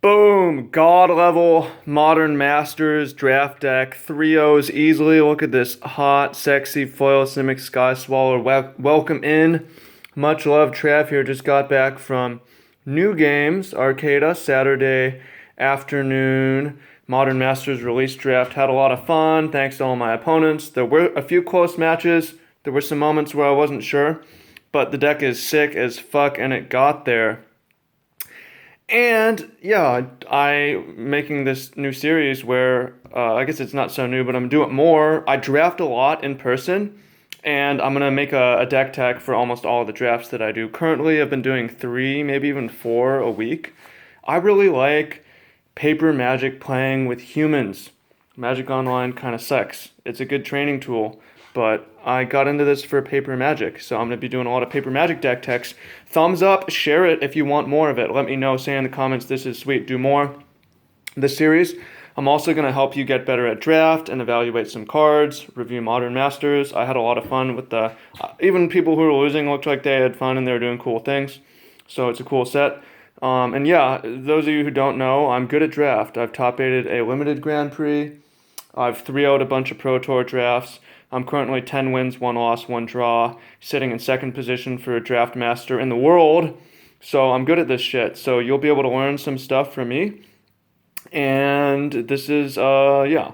Boom! God level Modern Masters draft deck. 3 O's easily. Look at this hot, sexy foil Simic Sky Swallower. Welcome in. Much love, Trav here. Just got back from New Games Arcada Saturday afternoon. Modern Masters release draft. Had a lot of fun. Thanks to all my opponents. There were a few close matches. There were some moments where I wasn't sure. But the deck is sick as fuck and it got there. And yeah, I making this new series where I guess it's not so new, but I'm doing more. I draft a lot in person, and I'm gonna make a deck tech for almost all of the drafts that I do. Currently, I've been doing 3, maybe even 4 a week. I really like paper Magic playing with humans. Magic Online kind of sucks. It's a good training tool, but I got into this for paper Magic, so I'm going to be doing a lot of paper Magic deck techs. Thumbs up, share it if you want more of it. Let me know, say in the comments, this is sweet, do more. This series, I'm also going to help you get better at draft and evaluate some cards, review Modern Masters. I had a lot of fun with the, even people who were losing looked like they had fun and they were doing cool things. So it's a cool set. And yeah, those of you who don't know, I'm good at draft. I've top 8'd a limited Grand Prix. I've 3-0'd a bunch of Pro Tour drafts. I'm currently 10 wins, 1 loss, 1 draw, sitting in second position for a draft master in the world. So I'm good at this shit. So you'll be able to learn some stuff from me. And this is, yeah.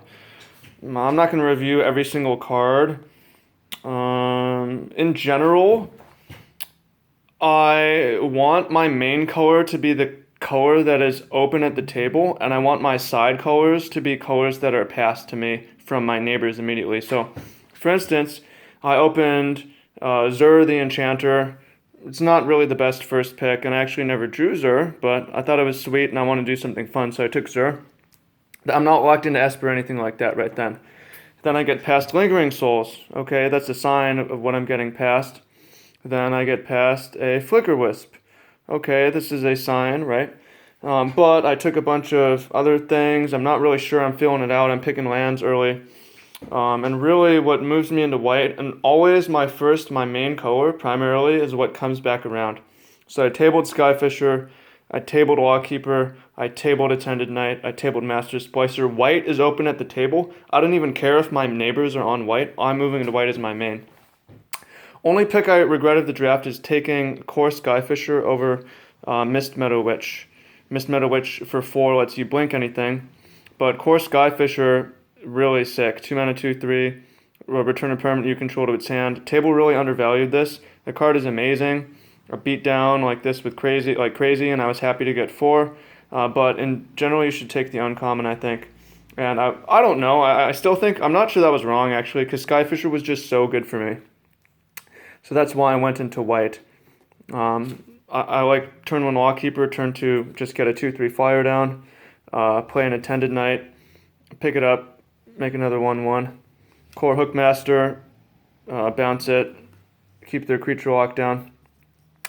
I'm not going to review every single card. In general, I want my main color to be the color that is open at the table, and I want my side colors to be colors that are passed to me from my neighbors immediately. So, for instance, I opened Zur the Enchanter. It's not really the best first pick, and I actually never drew Zur, but I thought it was sweet and I want to do something fun, so I took Zur. I'm not locked into Esper or anything like that right then. Then I get past Lingering Souls. Okay, that's a sign of what I'm getting past. Then I get past a Flicker Wisp. Okay, this is a sign, right? But I took a bunch of other things. I'm not really sure. I'm feeling it out. I'm picking lands early. And really what moves me into white, and always my main color, primarily, is what comes back around. So I tabled Skyfisher, I tabled Lawkeeper, I tabled Attended Knight, I tabled Master Splicer. White is open at the table. I don't even care if my neighbors are on white. I'm moving into white as my main. Only pick I regret of the draft is taking Core Skyfisher over Mist Meadow Witch. Mist Meadow Witch for 4 lets you blink anything, but Core Skyfisher, really sick. 2 mana, 2/3. Return a permanent you control to its hand. Table really undervalued this. The card is amazing. A beat down like this with crazy, and I was happy to get 4. But in general, you should take the uncommon, I think. And I don't know. I still think, I'm not sure that was wrong, actually, because Skyfisher was just so good for me. So that's why I went into white. I like turn 1 Lawkeeper, turn 2 just get a 2/3 flyer down, play an Attended Knight, pick it up, make another 1/1. Core Hookmaster, bounce it, keep their creature locked down.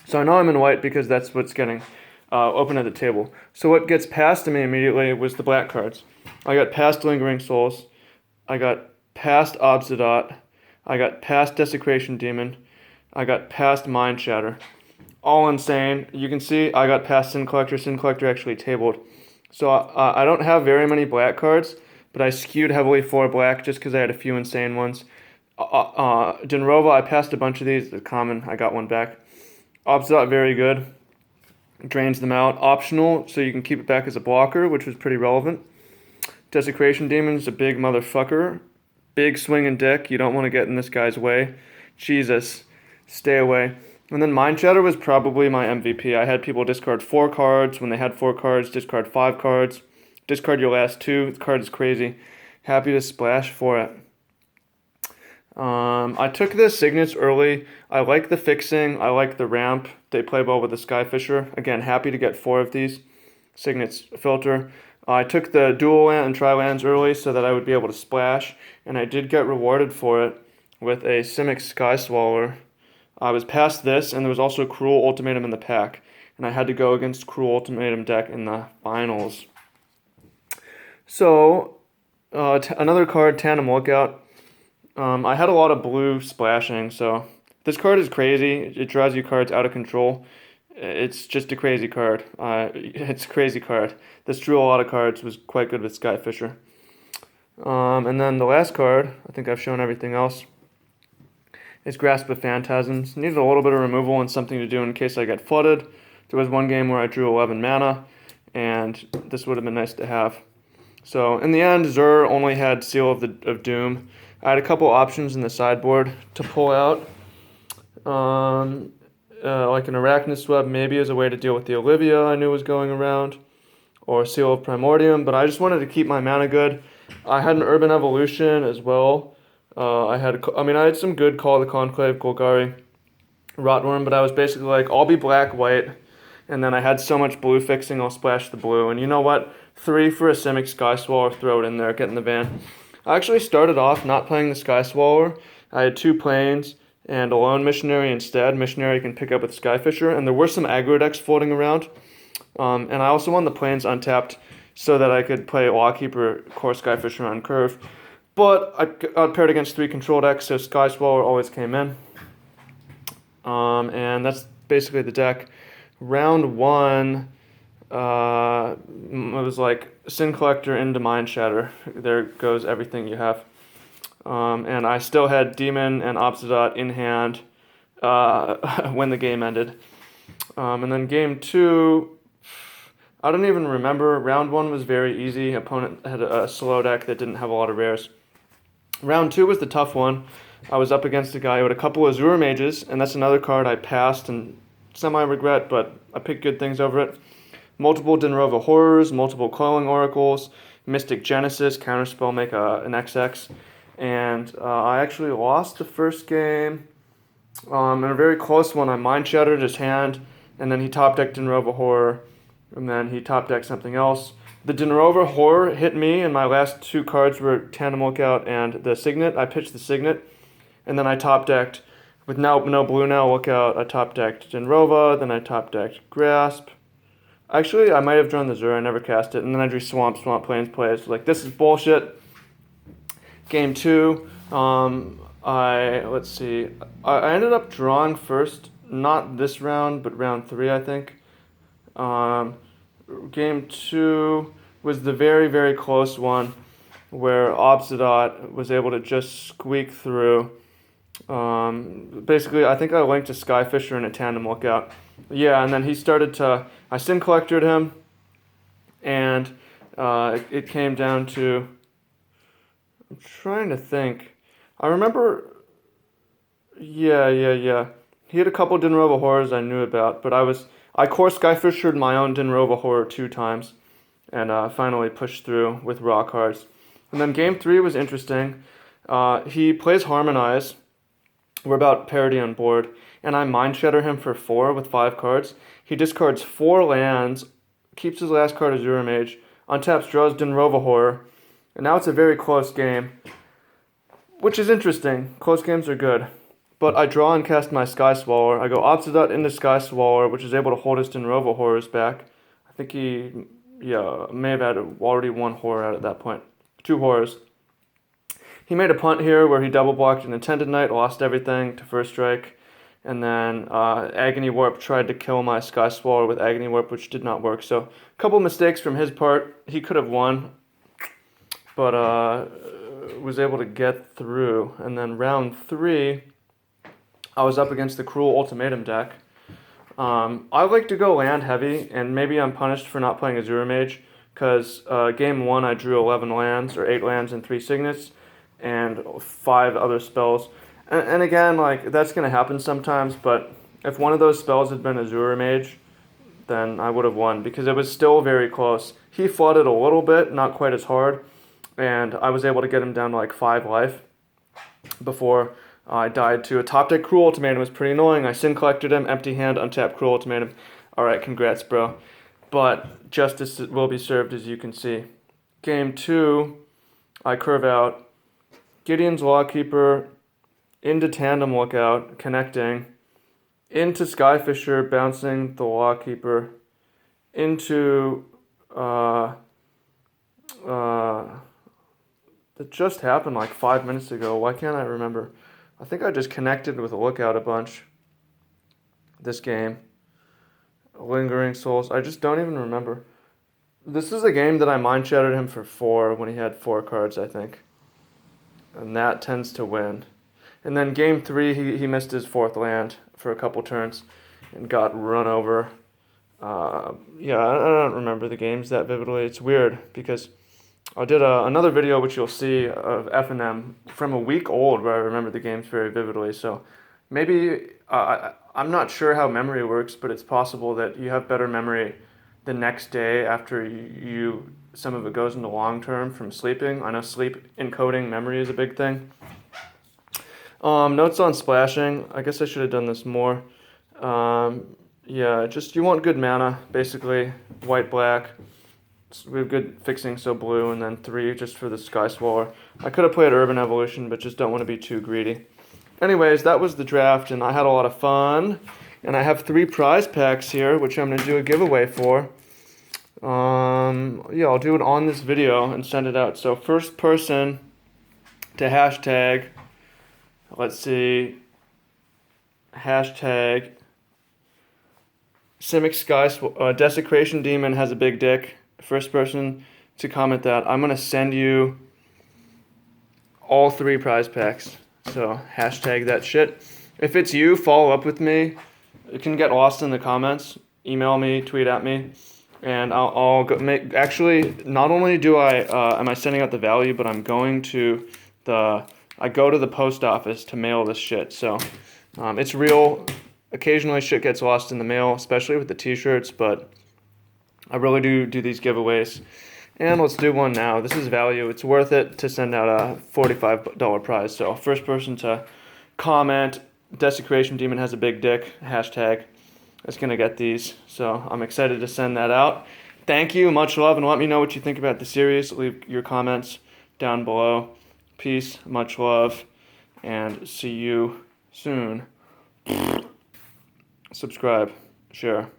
So I know I'm in white because that's what's getting open at the table. So what gets passed to me immediately was the black cards. I got past Lingering Souls, I got past Obsidian, I got past Desecration Demon, I got past Mind Shatter. All insane. You can see I got past Sin Collector. Sin Collector actually tabled. So I don't have very many black cards, but I skewed heavily for black just because I had a few insane ones. Dinrova, I passed a bunch of these. The common, I got one back. Obsidian, very good. Drains them out. Optional, so you can keep it back as a blocker, which was pretty relevant. Desecration Demon's a big motherfucker. Big swinging dick. You don't want to get in this guy's way. Jesus. Stay away. And then Mind Shatter was probably my MVP. I had people discard 4 cards. When they had 4 cards, discard 5 cards. Discard your last 2. The card is crazy. Happy to splash for it. I took the Signets early. I like the fixing. I like the ramp. They play well with the Skyfisher. Again, happy to get 4 of these. Signets filter. I took the dual land and tri-lands early so that I would be able to splash. And I did get rewarded for it with a Simic Sky Swallower. I was past this, and there was also Cruel Ultimatum in the pack, and I had to go against Cruel Ultimatum deck in the finals. So, another card, Tandem Lookout. I had a lot of blue splashing, so this card is crazy. It draws you cards out of control, it's just a crazy card. It's a crazy card. This drew a lot of cards, was quite good with Skyfisher. And then the last card, I think I've shown everything else, is Grasp of Phantasms. Needed a little bit of removal and something to do in case I get flooded. There was one game where I drew 11 mana, and this would have been nice to have. So in the end, Zur only had Seal of Doom. I had a couple options in the sideboard to pull out. Like an Arachnid Web maybe as a way to deal with the Olivia I knew was going around, or Seal of Primordium, but I just wanted to keep my mana good. I had an Urban Evolution as well. I had some good Call of the Conclave, Golgari, Rotworm, but I was basically like, I'll be black, white, and then I had so much blue fixing, I'll splash the blue, and you know what? 3 for a Simic Sky Swallower, throw it in there, get in the van. I actually started off not playing the Sky Swallower. I had 2 planes and a lone Missionary instead. Missionary can pick up with Skyfisher, and there were some aggro decks floating around. And I also wanted the planes untapped so that I could play Lawkeeper, Core Skyfisher on curve. But I got paired against 3 control decks, so Sky Swallower always came in. And that's basically the deck. Round 1, it was like Sin Collector into Mind Shatter. There goes everything you have. And I still had Demon and Obsidian in hand when the game ended. And then game 2, I don't even remember. Round 1 was very easy. Opponent had a slow deck that didn't have a lot of rares. Round 2 was the tough one. I was up against a guy who had a couple of Azure Mages, and that's another card I passed and semi-regret, but I picked good things over it. Multiple Dinrova Horrors, multiple Coiling Oracles, Mystic Genesis, Counterspell, make an XX. And I actually lost the first game. In a very close one, I Mind Shattered his hand, and then he top-decked Dinrova Horror, and then he top-decked something else. The Dinrova Horror hit me, and my last 2 cards were Tandem Lookout and the Signet. I pitched the Signet, and then I top-decked, with no blue now, Lookout, I top-decked Dinrova, then I top-decked Grasp. Actually, I might have drawn the Zur, I never cast it, and then I drew Swamp Plains Plays. Like, this is bullshit. Game 2, I ended up drawing first, not this round, but round 3, I think. Game 2 was the very, very close one where Obsidian was able to just squeak through. Basically, I think I linked to Skyfisher and a Tandem Lookout. Yeah, and then he started to... I Sin Collected him, and it came down to... I'm trying to think. I remember... Yeah. He had a couple Dinrova Horrors I knew about, but I Core Skyfishered my own Dinrova Horror 2 times, and finally pushed through with raw cards. And then game 3 was interesting. He plays Harmonize. We're about parity on board, and I Mind Shatter him for 4 with 5 cards. He discards 4 lands, keeps his last card Azure Mage, untaps, draws Dinrova Horror, and now it's a very close game, which is interesting. Close games are good. But I draw and cast my Sky Swallower. I go Obsidian into Sky Swallower, which is able to hold his Dinrova Horrors back. I think he may have had already 1 horror out at that point. 2 horrors. He made a punt here where he double blocked an Intended Knight, lost everything to first strike. And then Agony Warp tried to kill my Sky Swallower with Agony Warp, which did not work. So a couple mistakes from his part. He could have won, but was able to get through. And then round 3, I was up against the Cruel Ultimatum deck. I like to go land heavy, and maybe I'm punished for not playing Azure Mage, because game 1 I drew 11 lands, or 8 lands and 3 Signets, and 5 other spells. And again, like, that's going to happen sometimes, but if one of those spells had been Azure Mage, then I would have won, because it was still very close. He flooded a little bit, not quite as hard, and I was able to get him down to like 5 life before I died to a top deck Cruel Ultimatum. It was pretty annoying. I Sin Collected him, empty hand, untapped Cruel Ultimatum. Alright, congrats, bro. But justice will be served, as you can see. Game 2, I curve out Gideon's Lawkeeper into Tandem Lookout, connecting, into Skyfisher, bouncing the Lawkeeper, into that just happened like 5 minutes ago. Why can't I remember? I think I just connected with a Lookout a bunch this game. Lingering Souls. I just don't even remember. This is a game that I mind shattered him for 4 when he had 4 cards, I think. And that tends to win. And then game 3, he missed his 4th land for a couple turns and got run over. Yeah, I don't remember the games that vividly. It's weird because I did another video which you'll see of F&M from a week old where I remember the games very vividly. So maybe I'm not sure how memory works, but it's possible that you have better memory the next day after some of it goes into long term from sleeping. I know sleep encoding memory is a big thing. Notes on splashing. I guess I should have done this more. Yeah, just you want good mana, basically. White, black. We have good fixing, so blue, and then 3 just for the Sky Swaller. I could have played Urban Evolution, but just don't want to be too greedy. Anyways, that was the draft, and I had a lot of fun. And I have 3 prize packs here, which I'm going to do a giveaway for. Yeah, I'll do it on this video and send it out. So first person to hashtag, let's see, hashtag Simic Sky Desecration Demon has a big dick. First person to comment that, I'm going to send you all 3 prize packs. So hashtag that shit. If it's you, follow up with me. It can get lost in the comments. Email me, tweet at me, and I'll go make. Actually, not only do am I sending out the value, but I'm going to I go to the post office to mail this shit. So it's real. Occasionally shit gets lost in the mail, especially with the t-shirts, but I really do these giveaways. And let's do one now. This is value. It's worth it to send out a $45 prize. So first person to comment, Desecration Demon has a big dick, hashtag, is going to get these. So I'm excited to send that out. Thank you, much love, and let me know what you think about the series. Leave your comments down below. Peace, much love, and see you soon. Subscribe, share.